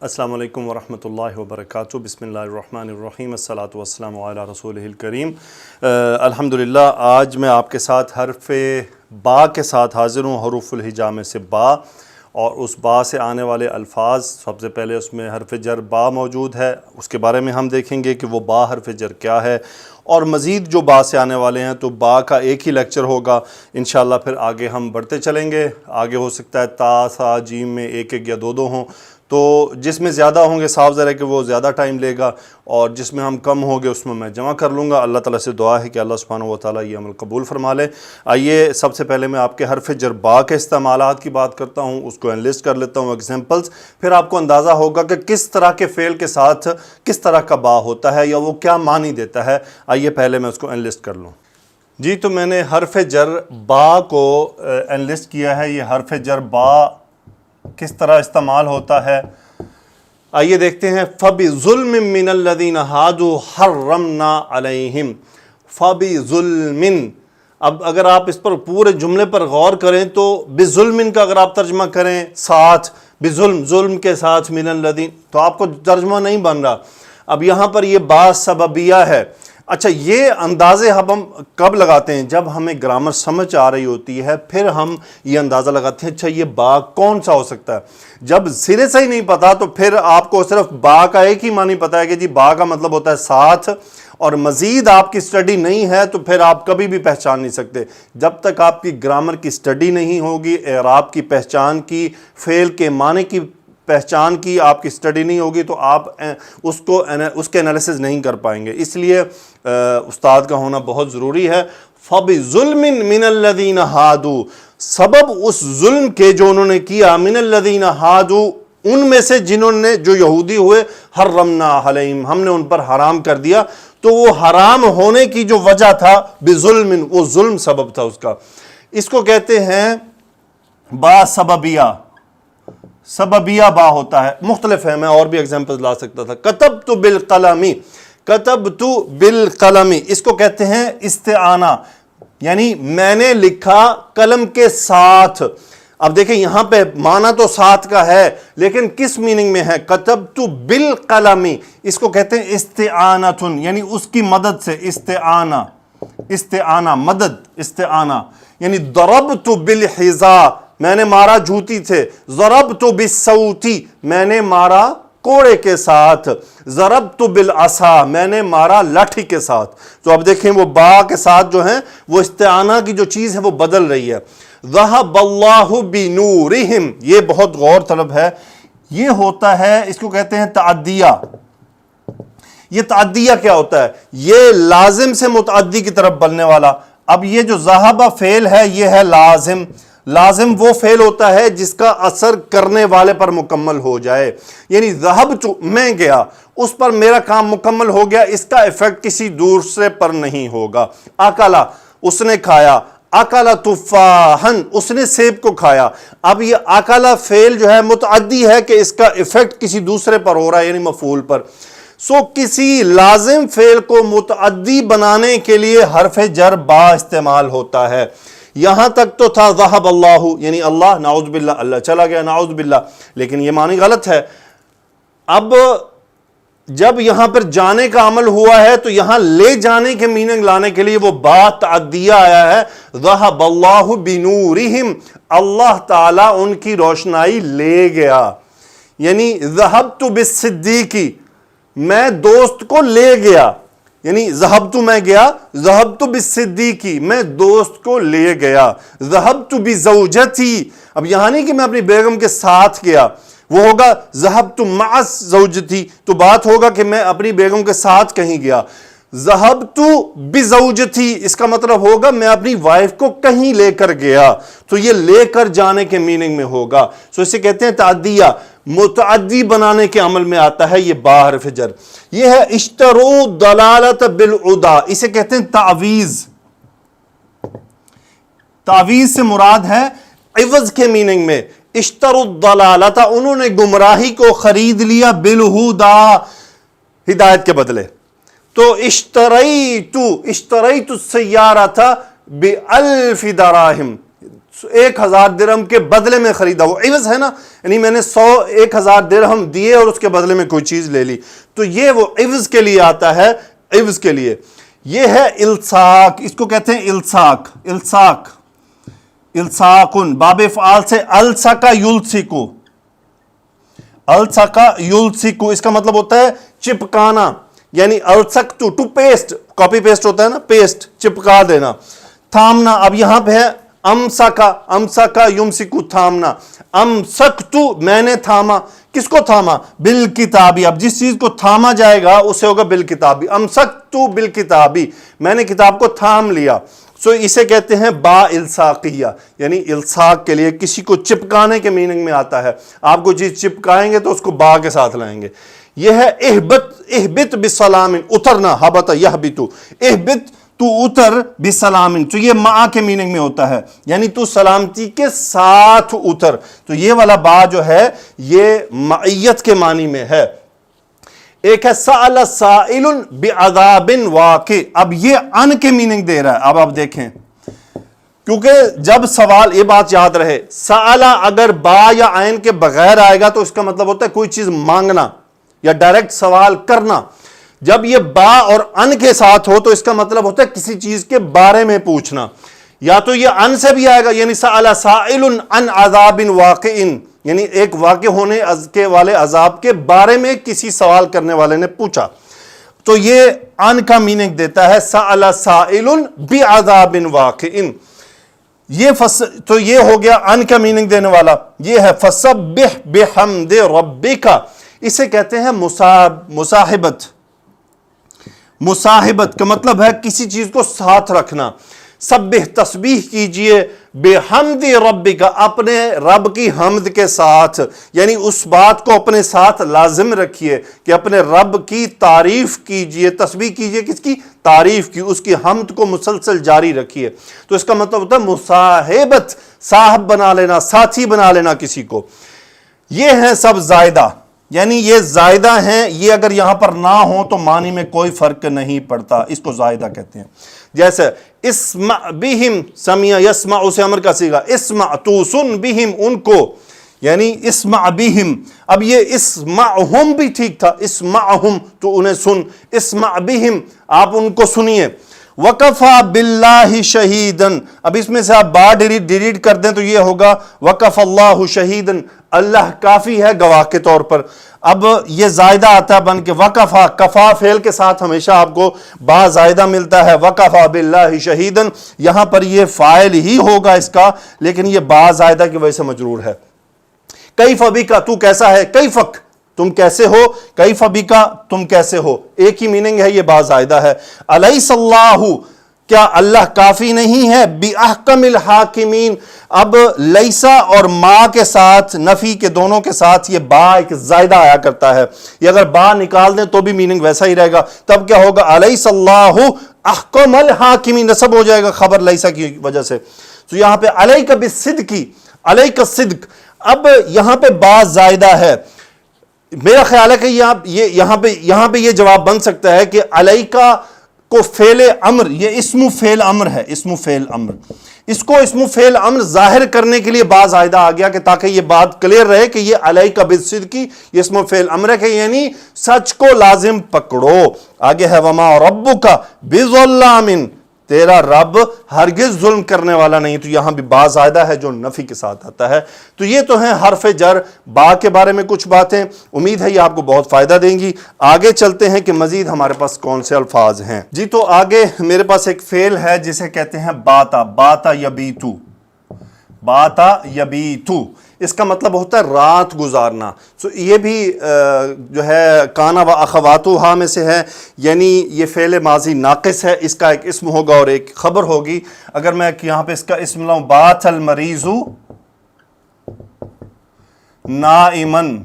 السلام علیکم ورحمۃ اللہ وبرکاتہ۔ بسم اللہ الرحمن الرحیم، الصلاۃ والسلام علی رسولہ الکریم۔ الحمدللہ آج میں آپ کے ساتھ حرف با کے ساتھ حاضر ہوں، حروف الہجا میں سے با، اور اس با سے آنے والے الفاظ، سب سے پہلے اس میں حرف جر با موجود ہے، اس کے بارے میں ہم دیکھیں گے کہ وہ با حرف جر کیا ہے، اور مزید جو با سے آنے والے ہیں تو با کا ایک ہی لیکچر ہوگا انشاءاللہ۔ پھر آگے ہم بڑھتے چلیں گے، آگے ہو سکتا ہے تا سا جیم میں ایک ایک یا دو دو ہوں، تو جس میں زیادہ ہوں گے صاف ظاہر ہے کہ وہ زیادہ ٹائم لے گا، اور جس میں ہم کم ہوں گے اس میں جمع کر لوں گا۔ اللہ تعالیٰ سے دعا ہے کہ اللہ سبحانہ و تعالیٰ یہ عمل قبول فرما لے۔ آئیے سب سے پہلے میں آپ کے حرف جر با کے استعمالات کی بات کرتا ہوں، اس کو انلسٹ کر لیتا ہوں ایگزامپلز، پھر آپ کو اندازہ ہوگا کہ کس طرح کے فعل کے ساتھ کس طرح کا با ہوتا ہے یا وہ کیا معنی دیتا ہے۔ آئیے پہلے میں اس کو انلسٹ کر لوں۔ جی، تو میں نے حرف جر با کو انلسٹ کیا ہے۔ یہ حرف جر با کس طرح استعمال ہوتا ہے، آئیے دیکھتے ہیں۔ فَبِظُلْمٍ مِّنَ الَّذِينَ هَادُوا حَرَّمْنَا عَلَيْهِمْ، فَبِظُلْمٍ۔ اب اگر آپ اس پر پورے جملے پر غور کریں تو بظلم کا اگر آپ ترجمہ کریں ساتھ، بظلم، ظلم کے ساتھ، من الذین، تو آپ کو ترجمہ نہیں بن رہا۔ اب یہاں پر یہ با سببیہ ہے۔ اچھا، یہ اندازے ہم کب لگاتے ہیں؟ جب ہمیں گرامر سمجھ آ رہی ہوتی ہے، پھر ہم یہ اندازہ لگاتے ہیں اچھا یہ با کون سا ہو سکتا ہے۔ جب سرے سے ہی نہیں پتا تو پھر آپ کو صرف با کا ایک ہی معنی پتا ہے کہ جی با کا مطلب ہوتا ہے ساتھ، اور مزید آپ کی سٹڈی نہیں ہے تو پھر آپ کبھی بھی پہچان نہیں سکتے۔ جب تک آپ کی گرامر کی سٹڈی نہیں ہوگی، اعراب کی پہچان کی، فعل کے معنی کی پہچان کی آپ کی سٹڈی نہیں ہوگی، تو آپ اس کے انالیسز نہیں کر پائیں گے۔ اس لیے استاد کا ہونا بہت ضروری ہے۔ فَبِظُلْمٍ مِّنَ الَّذِينَ هَادُوا، سبب اس ظلم کے جو انہوں نے کیا، من الذین ہادوا، ان میں سے جنہوں نے جو یہودی ہوئے، حرمنا علیہم، ہم نے ان پر حرام کر دیا۔ تو وہ حرام ہونے کی جو وجہ تھا، بظلم، وہ ظلم سبب تھا اس کا۔ اس کو کہتے ہیں با سببیہ، سببیہ با ہوتا ہے، مختلف ہے، میں اور بھی ایگزامپل لا سکتا تھا۔ کتبت بالقلم، کتبت بالقلم، اس کو کہتے ہیں استعانہ، یعنی میں نے لکھا قلم کے ساتھ۔ اب دیکھیں یہاں پہ معنی تو ساتھ کا ہے لیکن کس میننگ میں ہے؟ کتبت بالقلم، اس کو کہتے ہیں استعانۃ، یعنی اس کی مدد سے، استعانہ، استعانہ مدد، استعانہ، یعنی ضربت بالحذاء، میں نے مارا جوتی سے، ضربت بالصوت، میں نے مارا کوڑے کے ساتھ، ضربت بالعصا، میں نے مارا لاٹھی کے ساتھ۔ تو اب دیکھیں وہ با کے ساتھ جو ہیں وہ استعانہ کی جو چیز ہے وہ بدل رہی ہے۔ ذہب اللہ بنورہم، یہ بہت غور طلب ہے، یہ ہوتا ہے، اس کو کہتے ہیں تعدیہ۔ یہ تعدیہ کیا ہوتا ہے؟ یہ لازم سے متعدی کی طرف بلنے والا۔ اب یہ جو ذہب فعل ہے یہ ہے لازم۔ لازم وہ فعل ہوتا ہے جس کا اثر کرنے والے پر مکمل ہو جائے، یعنی ذہبت، میں گیا، اس پر میرا کام مکمل ہو گیا، اس کا ایفیکٹ کسی دوسرے پر نہیں ہوگا۔ اکلا، اس نے کھایا، اکلا تفاحن، اس نے سیب کو کھایا۔ اب یہ اکلا فعل جو ہے متعدی ہے کہ اس کا ایفیکٹ کسی دوسرے پر ہو رہا ہے، یعنی مفعول پر۔ کسی لازم فعل کو متعدی بنانے کے لیے حرف جر با استعمال ہوتا ہے۔ یہاں تک تو تھا ذہب اللہ، یعنی اللہ، نعوذ باللہ، اللہ چلا گیا، نعوذ باللہ، لیکن یہ معنی غلط ہے۔ اب جب یہاں پر جانے کا عمل ہوا ہے تو یہاں لے جانے کے میننگ لانے کے لیے وہ با تعدیہ آیا ہے۔ ذہب اللہ بنورہم، اللہ تعالیٰ ان کی روشنائی لے گیا، یعنی ذہبت بالصدیق، میں دوست کو لے گیا، یعنی ذہبت میں گیا، ذہبت بالصدیق، میں دوست کو لے گیا۔ ذہبت بزوجتی، اب یہاں نہیں کہ میں اپنی بیگم کے ساتھ گیا، وہ ہوگا ذہبت مع زوجتی، تو بات ہوگا کہ میں اپنی بیگم کے ساتھ کہیں گیا۔ ذہبت بزوجتی، اس کا مطلب ہوگا میں اپنی وائف کو کہیں لے کر گیا، تو یہ لے کر جانے کے میننگ میں ہوگا۔ سو اسے کہتے ہیں تعدیہ، متعدی بنانے کے عمل میں آتا ہے یہ با حرف جر۔ یہ ہے اشتروا الضلالۃ بالہدیٰ، اسے کہتے ہیں تعویض۔ تعویض سے مراد ہے عوض کے میننگ میں۔ اشتروا الضلالۃ، انہوں نے گمراہی کو خرید لیا، بالہدیٰ، ہدایت کے بدلے۔ تو اشتریت السیارۃ بألف دراہم، 1000 درہم کے بدلے میں خریدا، وہ عوض ہے نا، یعنی میں نے 1000 درہم دیے اور اس کے بدلے میں کوئی چیز لے لی، تو یہ وہ عوض کے لیے آتا ہے، عوض کے لیے۔ یہ ہے الصاق، اس کو کہتے ہیں الصاق، الصاق، الصاقن، باب افعال سے الصق یلصق، الصق یلصق، اس کا مطلب ہوتا ہے چپکانا، یعنی الصقت ٹو پیسٹ، کاپی پیسٹ ہوتا ہے نا، پیسٹ چپکا دینا، تھامنا۔ اب یہاں پہ ہے امسکا، امسکا یمسکو، تھامنا، امسکتو میں نے تھاما، کس کو تھاما؟ بالکتابی، اب جس چیز کو تھاما جائے گا اسے ہوگا بالکتابی، امسکتو بالکتابی، میں نے کتاب کو تھام لیا، سو اسے کہتے ہیں با الصاقیہ، یعنی الصاق کے لیے کسی کو چپکانے کے میننگ میں آتا ہے، آپ کو چیز چپکائیں گے تو اس کو با کے ساتھ لائیں گے۔ یہ ہے اہبت، اہبت بسلام، اترنا، حبت یحبت، اہبت تو اتر بسلام، تو یہ مع کے میننگ میں ہوتا ہے، یعنی تو سلامتی کے ساتھ اتر، تو یہ والا با جو ہے یہ معیت کے معنی میں ہے۔ ایک ہے سأل سائل بعذاب واقع، اب یہ ان کے میننگ دے رہا ہے۔ اب آپ دیکھیں، کیونکہ جب سوال، یہ بات یاد رہے، سأل اگر با یا عین کے بغیر آئے گا تو اس کا مطلب ہوتا ہے کوئی چیز مانگنا یا ڈائریکٹ سوال کرنا، جب یہ با اور ان کے ساتھ ہو تو اس کا مطلب ہوتا ہے کسی چیز کے بارے میں پوچھنا، یا تو یہ ان سے بھی آئے گا، یعنی سأل سائل عن عذاب واقع، یعنی ایک واقع ہونے کے والے عذاب کے بارے میں کسی سوال کرنے والے نے پوچھا، تو یہ ان کا میننگ دیتا ہے سأل سائل بعذاب واقع، یہ تو یہ ہو گیا ان کا میننگ دینے والا۔ یہ ہے فسبح بحمد ربک، اسے کہتے ہیں مصاحبت، مصاحبت کا مطلب ہے کسی چیز کو ساتھ رکھنا۔ سبح، تسبیح کیجئے، بحمد ربک، اپنے رب کی حمد کے ساتھ، یعنی اس بات کو اپنے ساتھ لازم رکھیے کہ اپنے رب کی تعریف کیجئے، تسبیح کیجئے، کس کی؟ تعریف کی، اس کی حمد کو مسلسل جاری رکھیے، تو اس کا مطلب ہوتا ہے مصاحبت، صاحب بنا لینا، ساتھی بنا لینا کسی کو۔ یہ ہیں سب زائدہ، یعنی یہ زائدہ ہیں، یہ اگر یہاں پر نہ ہوں تو معنی میں کوئی فرق نہیں پڑتا، اس کو زائدہ کہتے ہیں۔ جیسے اسمع بہم، سمع یسمع سے امر کا صیغہ، اسمع تو سن بہم ان کو، یعنی اسمع بہم، اب یہ اسمعہم بھی ٹھیک تھا، اسمعہم تو انہیں سن، اسمع بہم آپ ان کو سنیے۔ وَقَفَى بِاللَّهِ شَهِيدًا، اب اس میں سے آپ با ڈیلیٹ کر دیں تو یہ ہوگا وَقَفَ اللَّهُ شَهِيدًا، اللہ کافی ہے گواہ کے طور پر۔ اب یہ زائدہ آتا ہے بن کے وقفا، کفا فعل کے ساتھ ہمیشہ آپ کو با زائدہ ملتا ہے، وَقَفَى بِاللَّهِ شَهِيدًا، یہاں پر یہ فاعل ہی ہوگا اس کا، لیکن یہ با زائدہ کی وجہ سے مجرور ہے۔ کیف بک، تو کیسا ہے، کیفک تم کیسے ہو، کیف بک تم کیسے ہو، ایک ہی میننگ ہے، یہ با زائدہ ہے۔ الیس اللہ، کیا اللہ کافی نہیں ہے، بِأَحْكَمِ الْحَاكِمِينَ، اب لیسا اور ما کے ساتھ، نفی کے دونوں کے ساتھ یہ با ایک زائدہ آیا کرتا ہے، یہ اگر با نکال دیں تو بھی میننگ ویسا ہی رہے گا، تب کیا ہوگا الیس اللہ احکم الحاکمین، نصب ہو جائے گا خبر لیسا کی وجہ سے۔ تو یہاں پہ علیک بالصدق، علیک الصدق، اب یہاں پہ با زائدہ ہے، میرا خیال ہے کہ یہاں پہ یہ جواب بن سکتا ہے کہ علیکہ کو فعل امر، یہ اسم فعل امر ہے، اسم فعل امر، اس کو اسم فعل امر ظاہر کرنے کے لیے با زائدہ آ گیا کہ تاکہ یہ بات کلیئر رہے کہ یہ علیکہ بالصدق یہ اسم فعل امر ہے، کہ یعنی سچ کو لازم پکڑو۔ آگے ہے وما ربک بظلام، تیرا رب ہرگز ظلم کرنے والا نہیں، تو یہاں بھی با زائدہ ہے جو نفی کے ساتھ آتا ہے۔ تو یہ تو ہیں حرف جر، با کے بارے میں کچھ باتیں، امید ہے یہ آپ کو بہت فائدہ دیں گی۔ آگے چلتے ہیں کہ مزید ہمارے پاس کون سے الفاظ ہیں۔ جی تو آگے میرے پاس ایک فعل ہے جسے کہتے ہیں باتا، باتا یبیتو، باتا یبیتو، اس کا مطلب ہوتا ہے رات گزارنا۔ یہ بھی جو ہے کانا و اخواتہا میں سے ہے، یعنی یہ فعل ماضی ناقص ہے، اس کا ایک اسم ہوگا اور ایک خبر ہوگی۔ اگر میں یہاں پہ اس کا اسم لاؤں، بات المریض نائمن،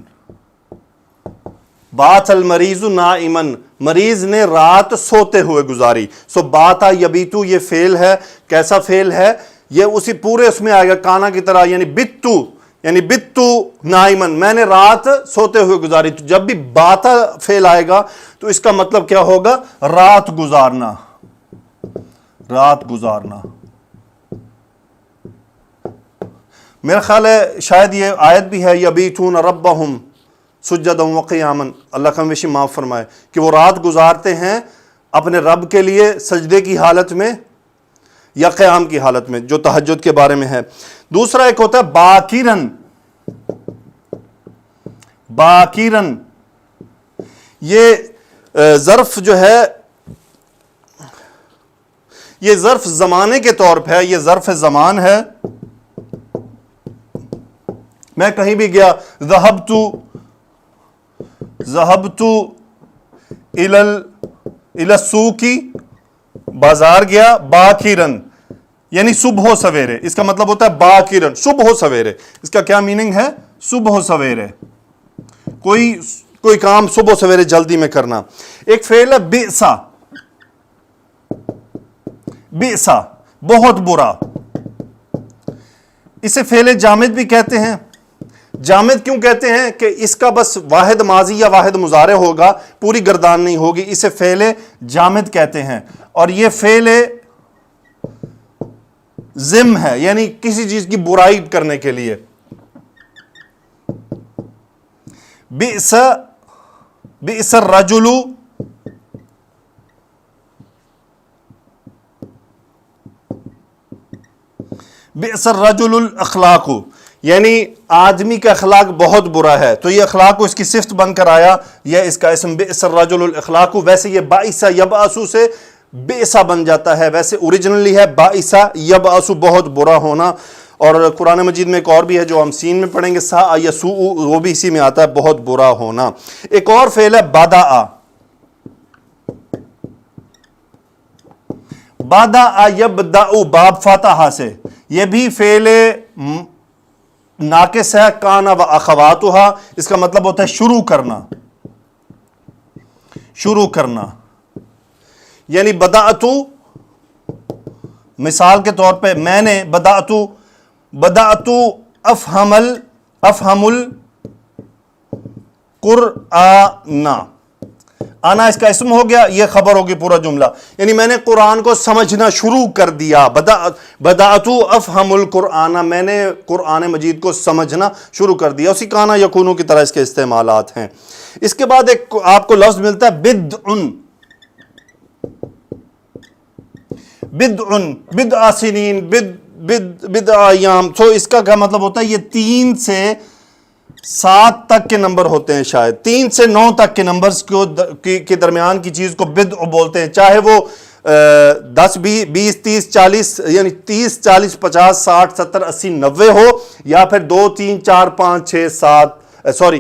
بات المریض نائمن، مریض نے رات سوتے ہوئے گزاری۔ سو باتا یبیتو یہ فعل ہے، کیسا فعل ہے؟ یہ اسی پورے اس میں آئے گا کانا کی طرح، یعنی بتو، یعنی بتو نائمن، میں نے رات سوتے ہوئے گزاری۔ تو جب بھی باتا فعل آئے گا تو اس کا مطلب کیا ہوگا؟ رات گزارنا، رات گزارنا۔ میرا خیال ہے شاید یہ آیت بھی ہے یبیتون ربہم سجدا وقیاما، اللہ کا ہمیشہ معاف فرمائے، کہ وہ رات گزارتے ہیں اپنے رب کے لیے سجدے کی حالت میں یا قیام کی حالت میں، جو تہجد کے بارے میں ہے۔ دوسرا ایک ہوتا ہے باکرن، باکرن یہ ظرف جو ہے، یہ ظرف زمانے کے طور پہ ہے، یہ ظرف زمان ہے۔ میں کہیں بھی گیا، ذہبت الی السوق، بازار گیا، باکرن یعنی صبح و سویرے، اس کا مطلب ہوتا ہے باکرن صبح و سویرے۔ اس کا کیا میننگ ہے؟ صبح و سویرے، کوئی کام صبح و سویرے جلدی میں کرنا۔ ایک فعل ہے بئسا، بئسا بہت برا، اسے فعل جامد بھی کہتے ہیں۔ جامد کیوں کہتے ہیں؟ کہ اس کا بس واحد ماضی یا واحد مضارع ہوگا، پوری گردان نہیں ہوگی، اسے فعل جامد کہتے ہیں۔ اور یہ فعل ذم ہے، یعنی کسی چیز کی برائی کرنے کے لیے۔ بئس الرجل، بئس الرجل الاخلاق، یعنی آدمی کا اخلاق بہت برا ہے، تو یہ اخلاق کو اس کی صفت بن کر آیا، یہ اس کا اسم بئس الرجل الاخلاق۔ ویسے یہ باعث یبعث سے بئسا بن جاتا ہے، ویسے اوریجنلی ہے باعث یبعث، بہت برا ہونا۔ اور قرآن مجید میں ایک اور بھی ہے جو ہم سین میں پڑھیں گے، ساء یسوء، وہ بھی اسی میں آتا ہے، بہت برا ہونا۔ ایک اور فعل ہے بدأ، بدأ یبدأ، باب فاتحہ سے، یہ بھی فعل ناقص ہے، کان و اخواتھا، اس کا مطلب ہوتا ہے شروع کرنا، شروع کرنا، یعنی بدأت، مثال کے طور پہ میں نے بدأت افہم القرآن، آنا اس کا اسم ہو گیا، یہ خبر ہوگی پورا جملہ، یعنی میں نے قرآن کو سمجھنا شروع کر دیا۔ بدأت افہم القرآن، میں نے قرآن مجید کو سمجھنا شروع کر دیا۔ اسی کانا یکونو کی طرح اس کے استعمالات ہیں۔ اس کے بعد ایک آپ کو لفظ ملتا ہے بدعن، بدعن، بدع سنین، بدع ایام، تو اس کا کیا مطلب ہوتا ہے؟ یہ 3 سے 7 تک کے نمبر ہوتے ہیں، شاید 3 سے 9 تک کے نمبرز کے درمیان کی چیز کو بدع بولتے ہیں، چاہے وہ 10 20 30 40 یعنی 30 40 50 60 70 80 90 ہو، یا پھر 2 3 4 5 6 7 سوری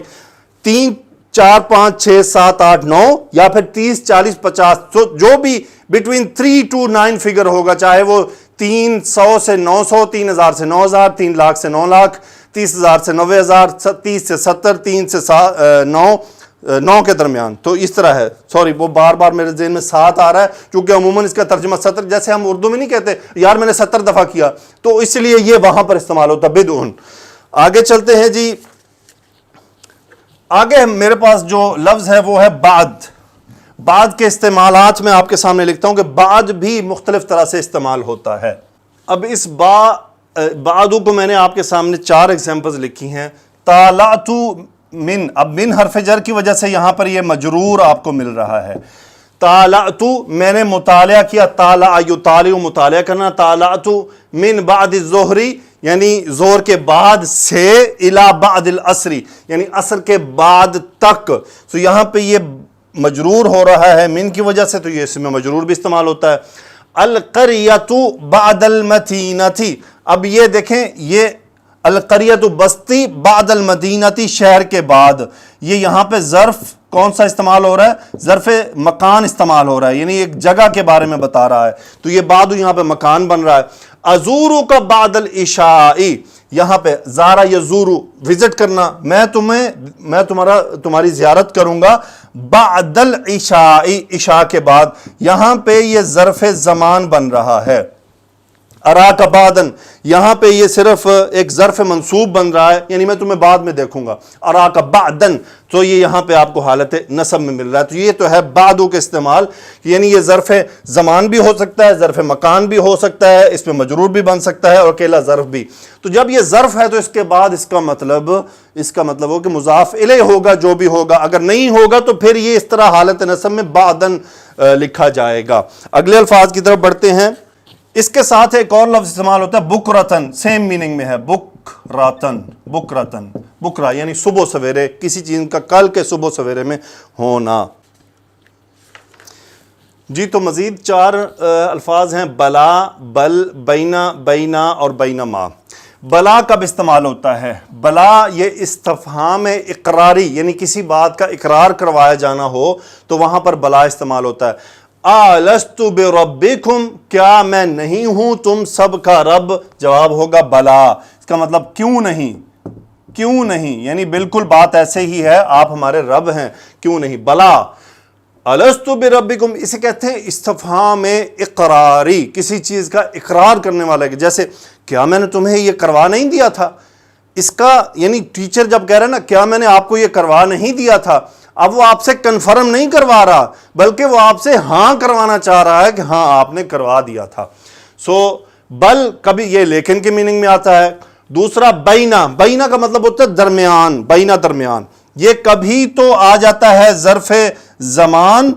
3 4 5 6 7 8 9، یا پھر 30 40 50، تو جو بھی بٹوین 3 to 9 فگر ہوگا، چاہے وہ 300 سے 900، 3000 سے 9000، 3 لاکھ سے 9 لاکھ، 30,000 سے 90,000، 30 سے 70، 3 سے 9 کے درمیان، تو اس طرح ہے۔ سوری، وہ بار بار میرے ذہن میں 7 آ رہا ہے، کیونکہ عموماً اس کا ترجمہ 70، جیسے ہم اردو میں نہیں کہتے یار میں نے 70 دفعہ کیا، تو اس لیے یہ وہاں پر استعمال ہوتا ہے بدعن۔ آگے چلتے ہیں جی، آگے میرے پاس جو لفظ ہے وہ ہے بعد۔ بعد کے استعمالات میں آپ کے سامنے لکھتا ہوں کہ بعد بھی مختلف طرح سے استعمال ہوتا ہے۔ اب اس بعد کو میں نے آپ کے سامنے 4 ایگزامپلز لکھی ہیں۔ طالعت من، اب من حرف جر کی وجہ سے یہاں پر یہ مجرور آپ کو مل رہا ہے۔ طالعت، میں نے مطالعہ کیا، طالع یطالع، مطالعہ کرنا، طالعت من بعد الظہر، یعنی زہر کے بعد سے، الی بعد العصر، یعنی عصر کے بعد تک، تو یہاں پہ یہ مجرور ہو رہا ہے من کی وجہ سے، تو یہ اس میں مجرور بھی استعمال ہوتا ہے۔ القریۃ بعد المدینۃ، اب یہ دیکھیں، یہ القریۃ بستی بعد المدینۃ، شہر کے بعد، یہ یہاں پہ ظرف کون سا استعمال ہو رہا ہے؟ ظرف مکان استعمال ہو رہا ہے، یعنی ایک جگہ کے بارے میں بتا رہا ہے، تو یہ بعد یہاں پہ مکان بن رہا ہے۔ ازورک بعد العشاء، یہاں پہ زارا یزورو، وزٹ کرنا، میں تمہاری زیارت کروں گا بعد العشاء، عشاء کے بعد، یہاں پہ یہ ظرف زمان بن رہا ہے۔ اراک بعدن، یہاں پہ یہ صرف ایک ظرف منصوب بن رہا ہے، یعنی میں تمہیں بعد میں دیکھوں گا. اراک بعدن، تو یہ یہاں پہ آپ کو حالت نصب میں مل رہا ہے. تو یہ تو ہے بعدو کے استعمال، یعنی یہ ظرف زمان بھی ہو سکتا ہے، ظرف مکان بھی ہو سکتا ہے، اس پہ مجرور بھی بن سکتا ہے اور اکیلا ظرف بھی. تو جب یہ ظرف ہے تو اس کے بعد اس کا مطلب ہو کہ مضاف الیہ ہوگا جو بھی ہوگا. اگر نہیں ہوگا تو پھر یہ اس طرح حالت نصب میں بعدن لکھا جائے گا. اگلے الفاظ کی طرف بڑھتے ہیں. اس کے ساتھ ایک اور لفظ استعمال ہوتا ہے بکرتن، سیم میننگ میں ہے، بکرتن، بکرا یعنی صبح سویرے، کسی چیز کا کل کے صبح سویرے میں ہونا. جی تو مزید 4 الفاظ ہیں، بلا، بل، بینا اور بینما. بلا کب استعمال ہوتا ہے؟ بلا یہ استفہام اقراری، یعنی کسی بات کا اقرار کروایا جانا ہو تو وہاں پر بلا استعمال ہوتا ہے. الستُ بربکم، کیا میں نہیں ہوں تم سب کا رب؟ جواب ہوگا بلا. اس کا مطلب کیوں نہیں، یعنی بالکل بات ایسے ہی ہے، آپ ہمارے رب ہیں، کیوں نہیں. بلا، الستُ بربکم، اسے کہتے ہیں استفہام اقراری، کسی چیز کا اقرار کرنے والا ہے. جیسے کیا میں نے تمہیں یہ کروا نہیں دیا تھا؟ اس کا یعنی ٹیچر جب کہہ رہا ہے نا کیا میں نے آپ کو یہ کروا نہیں دیا تھا، اب وہ آپ سے کنفرم نہیں کروا رہا بلکہ وہ آپ سے ہاں کروانا چاہ رہا ہے کہ ہاں آپ نے کروا دیا تھا. بل کبھی یہ لیکن کے میننگ میں آتا ہے. دوسرا بینا کا مطلب ہوتا ہے درمیان، درمیان. یہ کبھی تو آ جاتا ہے ظرف زمان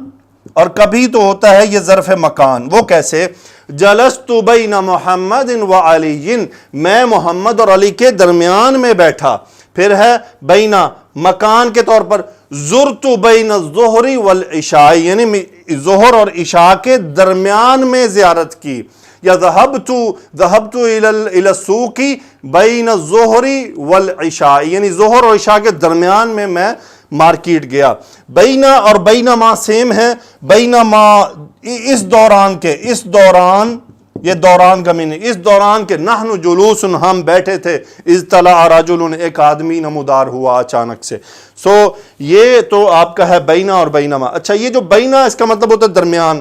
اور کبھی تو ہوتا ہے یہ ظرف مکان. وہ کیسے؟ جلست بین محمد و علی، میں محمد اور علی کے درمیان میں بیٹھا. پھر ہے بینا مکان کے طور پر، زرت بین الظہر والعشاء، یعنی ظہر اور عشاء کے درمیان میں زیارت کی. یا ذہبت الی السوق بین الظہر والعشاء، یعنی ظہر اور عشاء کے درمیان میں مارکیٹ گیا. بینا اور بینما سیم ہے. بینما اس دوران یہ دوران کا معنی، اس دوران کے نحن جلوس، ہم بیٹھے تھے، اطلع رجل، ایک آدمی نمودار ہوا اچانک سے. یہ تو آپ کا ہے بینا اور بینما. اچھا یہ جو بینا اس کا مطلب ہوتا ہے درمیان،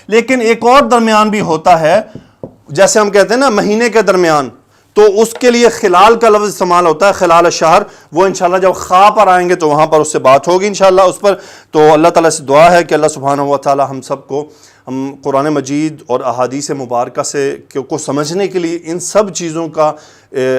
لیکن ایک اور درمیان بھی ہوتا ہے، جیسے ہم کہتے ہیں نا مہینے کے درمیان، تو اس کے لیے خلال کا لفظ استعمال ہوتا ہے، خلال الشہر. وہ انشاءاللہ جب خواہ پر آئیں گے تو وہاں پر اس سے بات ہوگی انشاءاللہ اس پر. تو اللہ تعالیٰ سے دعا ہے کہ اللہ سبحانہ و تعالیٰ ہم سب کو قرآن مجید اور احادیث مبارکہ کو سمجھنے کے لیے ان سب چیزوں کا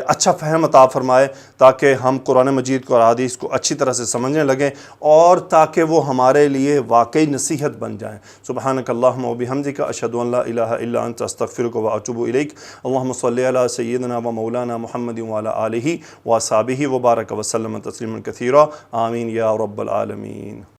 اچھا فہم عطا فرمائے، تاکہ ہم قرآن مجید کو اور احادیث کو اچھی طرح سے سمجھنے لگیں اور تاکہ وہ ہمارے لیے واقعی نصیحت بن جائیں. سبحانک اللہم و بحمدک، اشہد ان لا الہ الا انت، استغفرک و اتوب الیک. اللہم صلی علی سیدنا و مولانا محمد وعلی آلہ و اصحابہ وبارک وسلم تسلیما کثیرا. آمین یا رب العالمین.